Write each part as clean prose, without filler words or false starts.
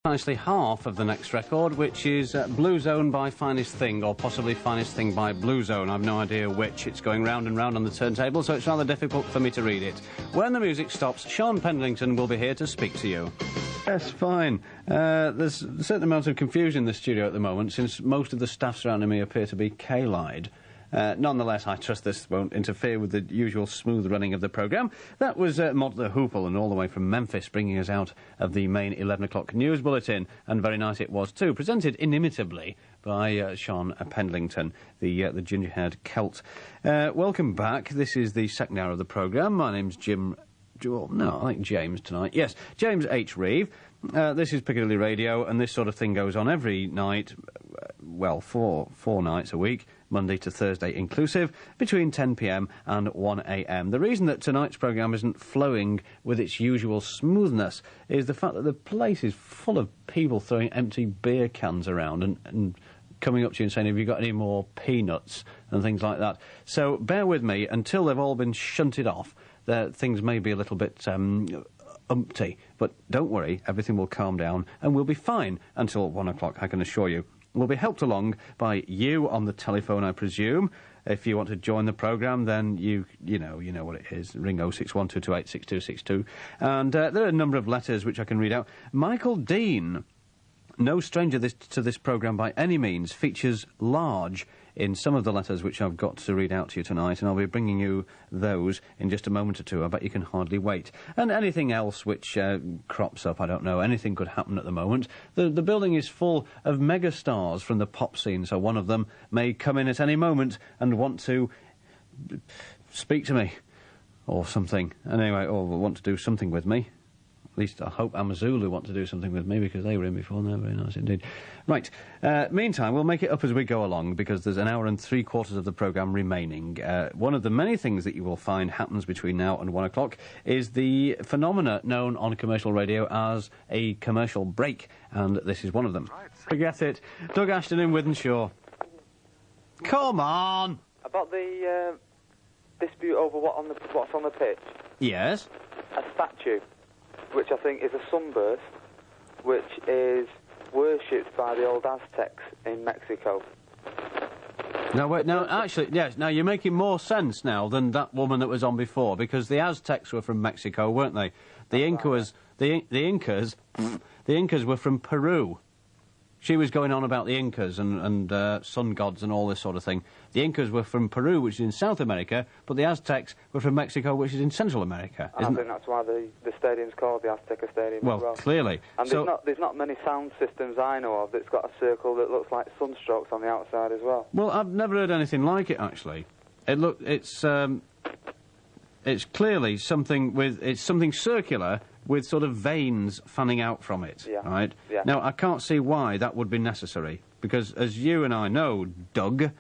Precisely half of the next record, which is Blue Zone by Finest Thing, or possibly Finest Thing by Blue Zone. I've no idea which. It's going round and round on the turntable, so it's rather difficult for me to read it. When the music stops, Sean Pendleton will be here to speak to you. Yes, fine. There's a certain amount of confusion in the studio at the moment, since most of the staff surrounding me appear to be K-Lied. Nonetheless, I trust this won't interfere with the usual smooth running of the programme. That was Mod the Hoople, and all the way from Memphis, bringing us out of the main 11 o'clock news bulletin, and very nice it was too, presented inimitably by Sean Pendleton, the ginger-haired Celt. Welcome back. This is the second hour of the programme. My name's James tonight. Yes, James H. Reeve. This is Piccadilly Radio, and this sort of thing goes on every night, well, four nights a week, Monday to Thursday inclusive, between 10 p.m. and 1 a.m. The reason that tonight's programme isn't flowing with its usual smoothness is the fact that the place is full of people throwing empty beer cans around and coming up to you and saying, have you got any more peanuts and things like that. So bear with me until they've all been shunted off. Things may be a little bit umpty, but don't worry, everything will calm down and we'll be fine until 1 o'clock, I can assure you. We'll be helped along by you on the telephone, I presume. If you want to join the programme, then you know what it is. Ring 06122286262. And there are a number of letters which I can read out. Michael Dean, no stranger to this programme by any means, features large in some of the letters which I've got to read out to you tonight, and I'll be bringing you those in just a moment or two. I bet you can hardly wait. And anything else which crops up, I don't know, anything could happen at the moment. The building is full of megastars from the pop scene, so one of them may come in at any moment and want to speak to me, or something. Anyway, or want to do something with me. At least I hope Amazulu want to do something with me, because they were in before, and they're very nice indeed. Right, meantime, we'll make it up as we go along, because there's an hour and 3/4 of the programme remaining. One of the many things that you will find happens between now and 1 o'clock is the phenomena known on commercial radio as a commercial break, and this is one of them. Right. Forget it. Doug Ashton in Wythenshawe. Come on! About the dispute over what's on the pitch. Yes? A statue, which I think is a sunburst, which is worshipped by the old Aztecs in Mexico. No, wait, no, actually, yes, now you're making more sense now than that woman that was on before, because the Aztecs were from Mexico, weren't they? The Incas were from Peru. She was going on about the Incas and sun gods and all this sort of thing. The Incas were from Peru, which is in South America, but the Aztecs were from Mexico, which is in Central America. I think that's why the stadium's called the Azteca Stadium as well. Clearly. And there's not many sound systems I know of that's got a circle that looks like sunstrokes on the outside as well. Well, I've never heard anything like it, actually. It's clearly something circular with sort of veins fanning out from it, right? Yeah. Now, I can't see why that would be necessary, because as you and I know, Doug,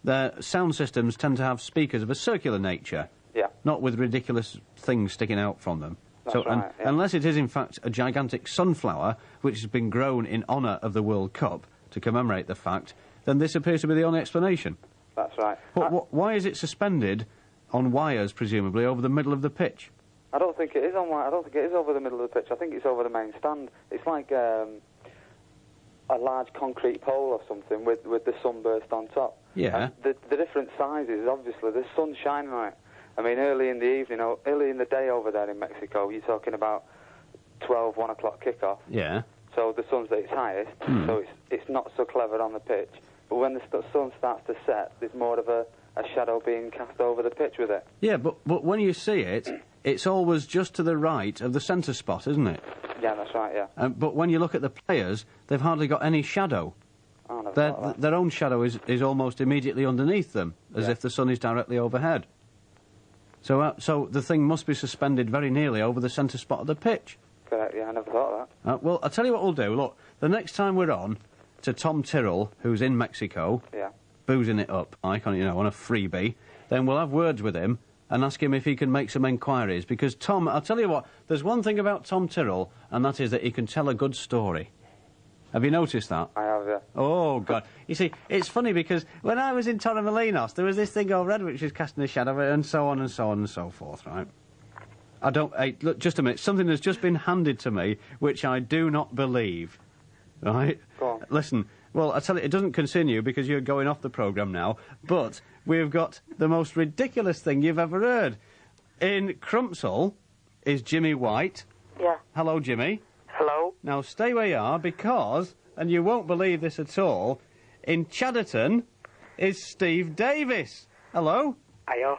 the sound systems tend to have speakers of a circular nature, not with ridiculous things sticking out from them. That's right, unless it is, in fact, a gigantic sunflower, which has been grown in honour of the World Cup to commemorate the fact, then this appears to be the only explanation. That's right. Why is it suspended on wires, presumably, over the middle of the pitch? I don't think it is on. I don't think it is over the middle of the pitch. I think it's over the main stand. It's like a large concrete pole or something with the sunburst on top. Yeah. And the different sizes, obviously, the sun's shining on it. I mean, early in the evening, or early in the day over there in Mexico, you're talking about 1 o'clock kickoff. Yeah. So the sun's at its highest, so it's not so clever on the pitch. But when the sun starts to set, there's more of a shadow being cast over the pitch with it. Yeah, but when you see it, it's always just to the right of the centre spot, isn't it? Yeah, that's right, yeah. But when you look at the players, they've hardly got any shadow. Oh, never thought that. Their own shadow is almost immediately underneath them, as if the sun is directly overhead. So the thing must be suspended very nearly over the centre spot of the pitch. Correct, yeah, I never thought of that. Well, I'll tell you what we'll do. Look, the next time we're on to Tom Tyrrell, who's in Mexico, boozing it up, on a freebie, then we'll have words with him and ask him if he can make some enquiries, because Tom, I'll tell you what, there's one thing about Tom Tyrrell, and that is that he can tell a good story. Have you noticed that? I have, yeah. Oh, God. You see, it's funny because when I was in Torremolinos, there was this thing overhead which was casting a shadow, and so on and so on and so forth, right? Hey, look, just a minute. Something has just been handed to me which I do not believe. right? Go on. Listen, well, I tell you, it doesn't concern you because you're going off the programme now, but we've got the most ridiculous thing you've ever heard. In Crumpsall is Jimmy White. Yeah. Hello, Jimmy. Hello. Now, stay where you are because, and you won't believe this at all, in Chadderton is Steve Davis. Hello. Hiya.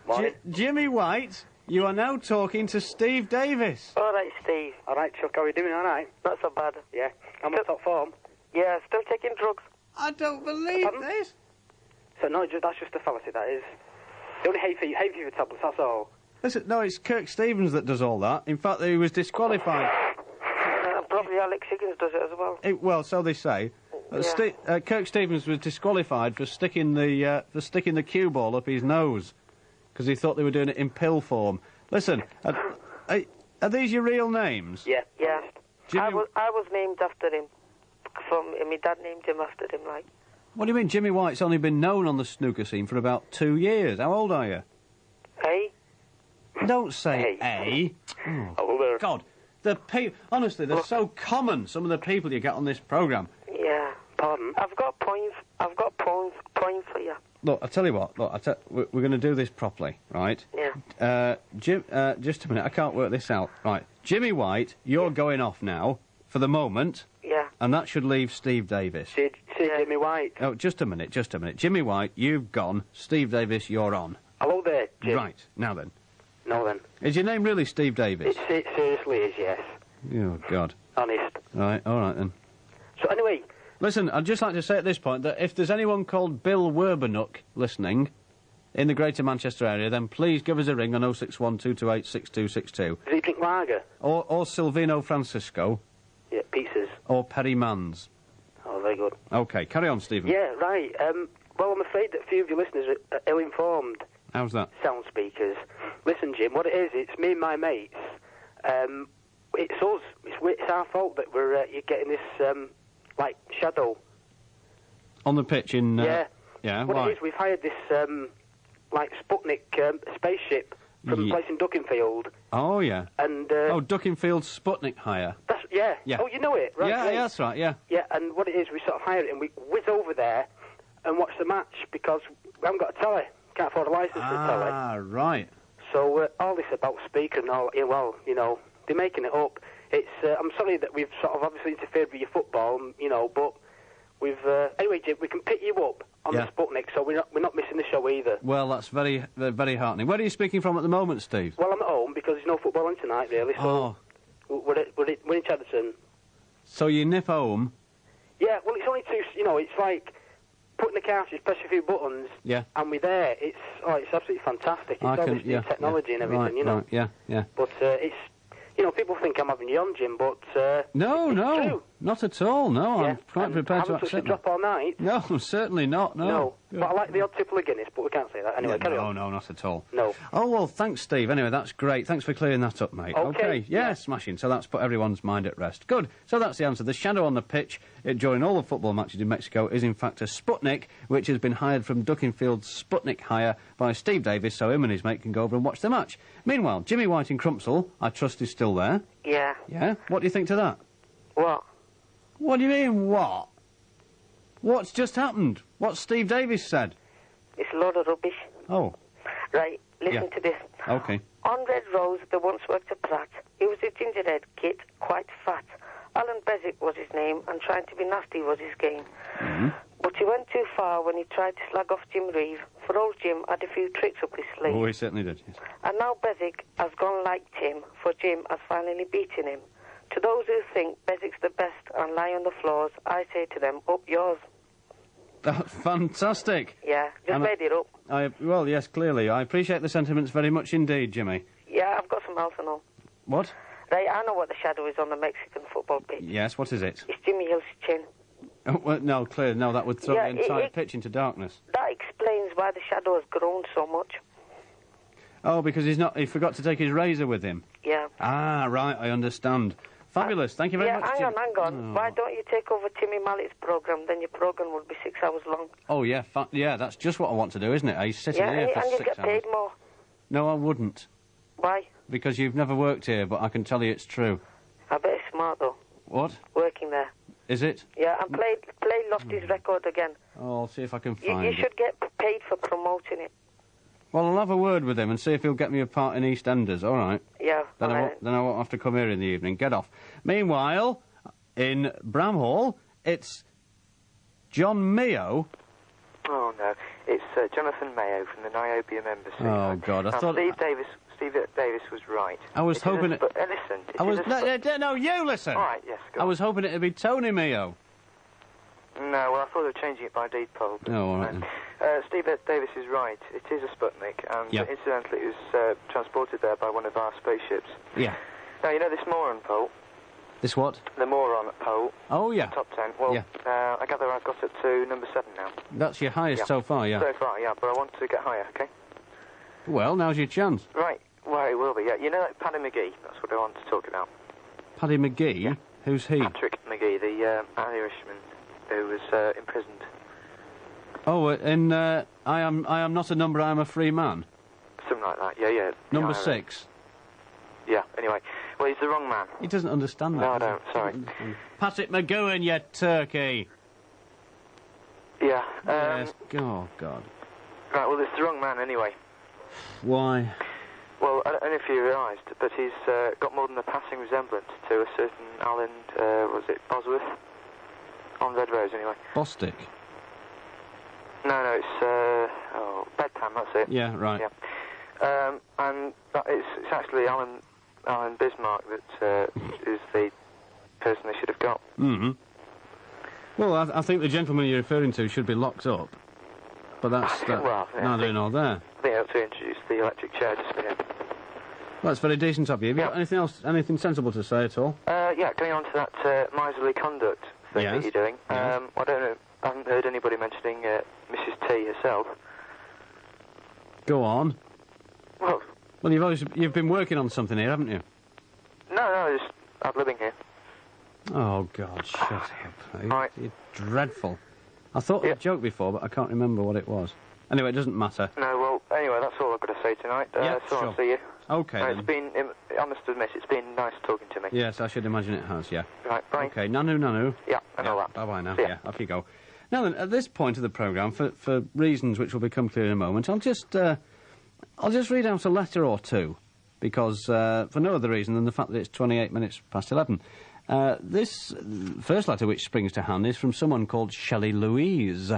Morning. Jimmy White, you are now talking to Steve Davis. All right, Steve. All right, Chuck, how are you doing? All right? Not so bad. Yeah. I'm in top form. Yeah, still taking drugs. I don't believe Pardon? this. So, no, that's just a fallacy, that is. The only hay fever tablets, that's all. Listen, no, it's Kirk Stevens that does all that. In fact, he was disqualified. Probably Alex Higgins does it as well. Well, so they say. Yeah. Kirk Stevens was disqualified for sticking the cue ball up his nose because he thought they were doing it in pill form. Listen, are these your real names? Yeah. Yeah. Jimmy, I was named after him. My dad named him after him, like. what do you mean? Jimmy White's only been known on the snooker scene for about 2 years. How old are you? Hey? Don't say Hey. A. Older. God, honestly, they're so common. Some of the people you get on this programme. Yeah. Pardon? I've got points for you. Look, I tell you what. Look, we're going to do this properly, right? Yeah. Jim, just a minute. I can't work this out. Right, Jimmy White, you're going off now for the moment, Yeah. and that should leave Steve Davis. See Jimmy White. Oh, just a minute. Jimmy White, you've gone. Steve Davis, you're on. Hello there, Jim. Right, now then. No, then. Is your name really Steve Davis? It seriously is, yes. Oh, God. Honest. Right, all right then. So, anyway, Listen, I'd just like to say at this point that if there's anyone called Bill Werbenuk listening in the Greater Manchester area, then please give us a ring on 061 228 6262. does he drink lager? Or Silvino Francisco, Yeah, pizzas. or Perry Manns. Oh, very good. OK, carry on, Stephen. Yeah, right. Well, I'm afraid that a few of your listeners are ill-informed. How's that? Sound speakers. Listen, Jim, what it is, it's me and my mates. It's us. It's our fault that you're getting this, shadow. On the pitch in... Yeah. Yeah, What why? it is, we've hired this, Sputnik spaceship from a place in Duckinfield. Oh, yeah. And, Duckingfield Sputnik hire. that's, yeah. Yeah. Oh, you know it, right? Yeah, great. yeah, that's right, yeah. Yeah, and what it is, we sort of hire it and we whiz over there and watch the match because we haven't got a telly. Can't afford a licence for a telly. Ah, right. So all this about speaker and all, they're making it up. It's I'm sorry that we've sort of obviously interfered with your football, but we've anyway, Jim, we can pick you up on Yeah. the Sputnik, so we're not missing the show either. Well, that's very, very heartening. Where are you speaking from at the moment, Steve? Well, I'm at home because there's no football on tonight, really. So we're in Chadderton. So you nip home. Yeah, well, it's only two. It's like putting the cartridge, press a few buttons, Yeah. and we're there. It's absolutely fantastic. It's all this new technology and everything, Right, yeah. But it's, people think I'm having you on, Jim, but No, it's no, true. not at all. No, Yeah, I'm quite and prepared I to haven't touched accept the that. drop all night. No, certainly not. No. But I like the odd tipple of Guinness, but we can't say that. Anyway, carry on. No, not at all. No. Oh, well, thanks, Steve. Anyway, that's great. Thanks for clearing that up, mate. Okay, Yeah, yeah. smashing. So that's put everyone's mind at rest. Good. So that's the answer. The shadow on the pitch during all the football matches in Mexico is, in fact, a Sputnik, which has been hired from Duckinfield's Sputnik hire by Steve Davis, so him and his mate can go over and watch the match. Meanwhile, Jimmy White in Crumpsall, I trust, is still there. Yeah. Yeah? What do you think to that? What? What do you mean, what? What's just happened? What Steve Davis said? It's a load of rubbish. Oh, Right, listen Yeah. to this. OK. On Red Rose, there once worked a Pratt. He was a gingerhead kid, quite fat. Alan Beswick was his name, and trying to be nasty was his game. But he went too far when he tried to slag off Jim Reeve, for old Jim had a few tricks up his sleeve. Oh, he certainly did, yes. And now Beswick has gone like Tim, for Jim has finally beaten him. To those who think Beswick's the best and lie on the floors, I say to them, up yours. That's fantastic. Yeah, just And made it up. Well, yes, clearly. I appreciate the sentiments very much indeed, Jimmy. Yeah, I've got some else to know. What? Right, I know what the shadow is on the Mexican football pitch. Yes, what is it? It's Jimmy Hill's chin. Oh, well, no, clear. No, that would throw Yeah, the entire it- pitch into darkness. That explains why the shadow has grown so much. Oh, because he forgot to take his razor with him. Yeah. Ah, right, I understand. Fabulous, thank you very much. Hang Tim. on. Why don't you take over Timmy Mallett's programme? Then your programme would be 6 hours long. Oh, yeah, yeah, that's just what I want to do, isn't it? He's sitting Yeah, here for and you 6 get hours. paid more. No, I wouldn't. Why? Because you've never worked here, but I can tell you it's true. I bet it's smart, though, What? working there. Is it? Yeah, and Play lost his record again. Oh, I'll see if I can find You it. should get paid for promoting it. Well, I'll have a word with him and see if he'll get me a part in EastEnders, all right? Yeah. Then I won't have to come here in the evening. Get off. Meanwhile, in Bramhall, it's John Mayo. Oh, no. It's Jonathan Mayo from the Niobe Embassy. Oh, God, I thought... Steve Davis was right. I was hoping it... listen. No, you listen! All right, yes, go I on. was hoping it'd be Tony Mayo. No, well, I thought of changing it by deed poll. But, Oh, all right, then. Steve Davis is right. It is a Sputnik, and Yep. incidentally, it was transported there by one of our spaceships. Yeah. Now, you know this moron poll? This what? The moron poll. Oh, yeah. Top 10. Well, Yeah. I gather I've got it to number 7 now. That's your highest so far, yeah. So far, yeah, but I want to get higher, okay? Well, now's your chance. Right. Well, it will be, yeah. You know, like Paddy McGee, that's what I want to talk about. Paddy McGee? Yeah. Who's he? Patrick McGee, the Irishman who was imprisoned. Oh, in I am not a number, I am a free man. Something like that, yeah. Number Yeah, 6. Yeah, anyway. Well, he's the wrong man. He doesn't understand that. No, I does don't, he? sorry. Patrick McGowan, you turkey. Yeah. Yes. Oh, God. Right, well, it's the wrong man anyway. Why? Well, I don't know if you realised, but he's got more than a passing resemblance to a certain Alan, was it Bosworth? On Red Rose, anyway. Bostic. No, it's, Bedpan, that's it. Yeah, right. Yeah. And it's actually Alan Bismarck that is the person they should have got. Mm-hmm. Well, I think the gentleman you're referring to should be locked up. But that's well, yeah, neither here nor there. I think I have to introduce the electric chair just for him. Well, that's very decent of you. Have you got anything else, anything sensible to say at all? Yeah, going on to that miserly conduct thing that you're doing. Yes. I don't know, I haven't heard anybody mentioning Mrs. T herself. Go on. Well, you've been working on something here, haven't you? no, just I'm living here. Oh, God, shut up. Right. You're dreadful. I thought of a joke before, but I can't remember what it was. Anyway, it doesn't matter. No, well, anyway, that's all I've got to say tonight. Yeah, so sure. I'll see you. Okay, then. It's been, I must admit, it's been nice talking to me. Yes, I should imagine it has, yeah. Right, bye. Okay, nanu. Yeah, and all that. Bye-bye now. See ya. Yeah, off you go. Now then, at this point of the programme, for reasons which will become clear in a moment, I'll just read out a letter or two, because for no other reason than the fact that it's 28 minutes past 11. This first letter which springs to hand is from someone called Shelley Louise,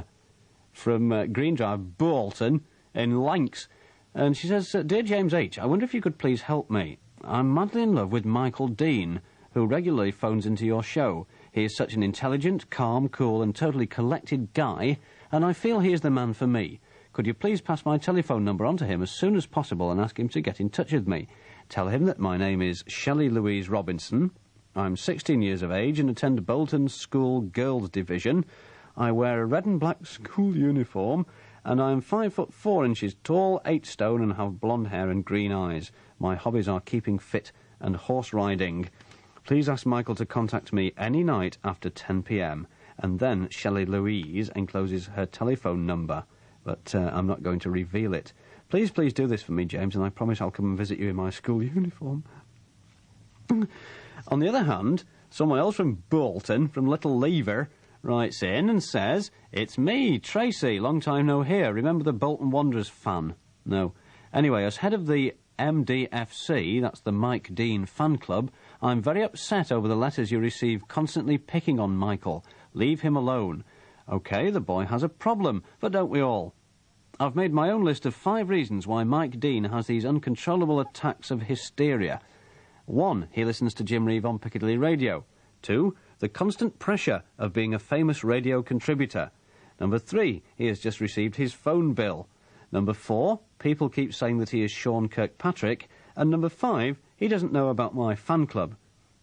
from Green Drive, Bolton, in Lancs. And she says, Dear James H., I wonder if you could please help me. I'm madly in love with Michael Dean, who regularly phones into your show. He is such an intelligent, calm, cool and totally collected guy, and I feel he is the man for me. Could you please pass my telephone number on to him as soon as possible and ask him to get in touch with me? Tell him that my name is Shelley Louise Robinson. I'm 16 years of age and attend Bolton School Girls Division. I wear a red and black school uniform, and I'm 5'4" tall, 8 stone, and have blonde hair and green eyes. My hobbies are keeping fit and horse riding. Please ask Michael to contact me any night after 10 p.m. And then Shelley Louise encloses her telephone number, but I'm not going to reveal it. Please do this for me, James, and I promise I'll come and visit you in my school uniform. On the other hand, someone else from Bolton, from Little Lever, writes in and says, It's me, Tracy, long time no hear. Remember the Bolton Wanderers fan? No. Anyway, as head of the MDFC, that's the Mike Dean fan club, I'm very upset over the letters you receive constantly picking on Michael. Leave him alone. OK, the boy has a problem, but don't we all? I've made my own list of 5 reasons why Mike Dean has these uncontrollable attacks of hysteria. 1, he listens to Jim Reeve on Piccadilly Radio. 2, the constant pressure of being a famous radio contributor. Number 3, he has just received his phone bill. Number 4, people keep saying that he is Sean Kirkpatrick. And number 5, he doesn't know about my fan club.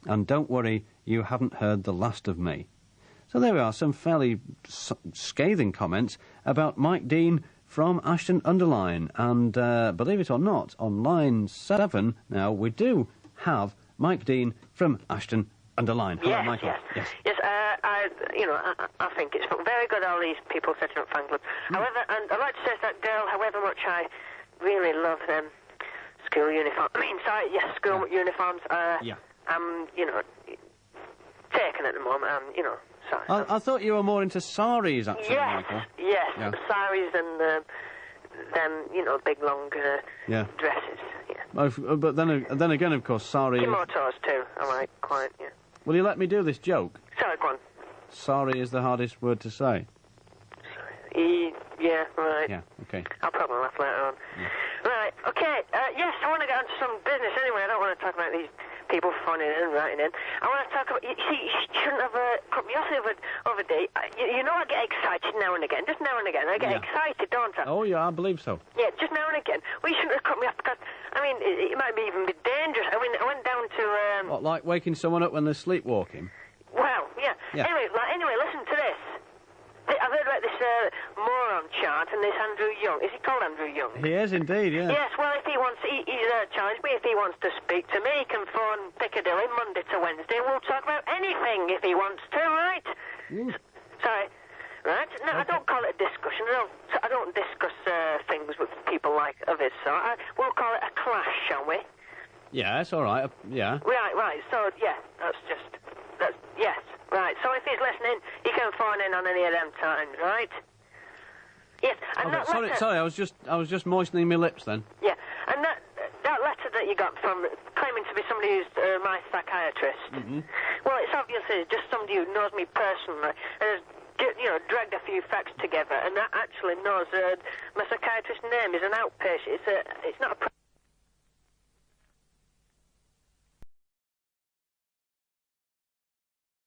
And don't worry, you haven't heard the last of me. So there we are, some fairly scathing comments about Mike Dean from Ashton-under-Lyne. And believe it or not, on line 7 now we do have Mike Dean from Ashton-under-Lyne. Hello, Michael. Yes. I think it's very good, all these people setting up fan clubs. However, and I'd like to say to that girl, however much I really love them school uniforms. School uniforms. I'm, taken at the moment. I'm, Sorry. I thought you were more into saris, actually, Yes, Michael. yes. Yeah. Saris and them, big long Yeah. dresses. Yeah. Oh, but then again, of course, sari. Kimonos too. I like quite. Yeah. Will you let me do this joke? Sorry, go on. Sari is the hardest word to say. Yeah, right. Yeah. Okay. I'll probably laugh later on. Yeah. Right, okay. Yes, I want to get on to some business anyway. I don't want to talk about these people phoning in and writing in. I want to talk about... You shouldn't have cut me off the other day. You know I get excited now and again. Just now and again. I get excited, don't I? Oh, yeah, I believe so. Yeah, just now and again. Well, you shouldn't have cut me off because, I mean, it might be even be dangerous. I mean, I went down to... What, like waking someone up when they're sleepwalking? Well, yeah. Yeah. Anyway, listen to this. I've heard about this moron chant and this Andrew Young. Is he called Andrew Young? He is indeed, yeah. Yes, well, if he wants, he's challenged me. If he wants to speak to me, he can phone Piccadilly Monday to Wednesday. We'll talk about anything if he wants to, right? Sorry. Right? No, okay. I don't call it a discussion. I don't discuss things with people like of his sort. We'll call it a clash, shall we? Yeah, it's all right. Yeah. Right. So, yeah, yes. Right, so if he's listening, he can phone in on any of them times, right? Yes, and okay, sorry, I was just moistening my lips then. Yeah, and that letter that you got from claiming to be somebody who's my psychiatrist. Well, it's obviously just somebody who knows me personally and has, dragged a few facts together, and that actually knows my psychiatrist's name is an outpatient. It's not a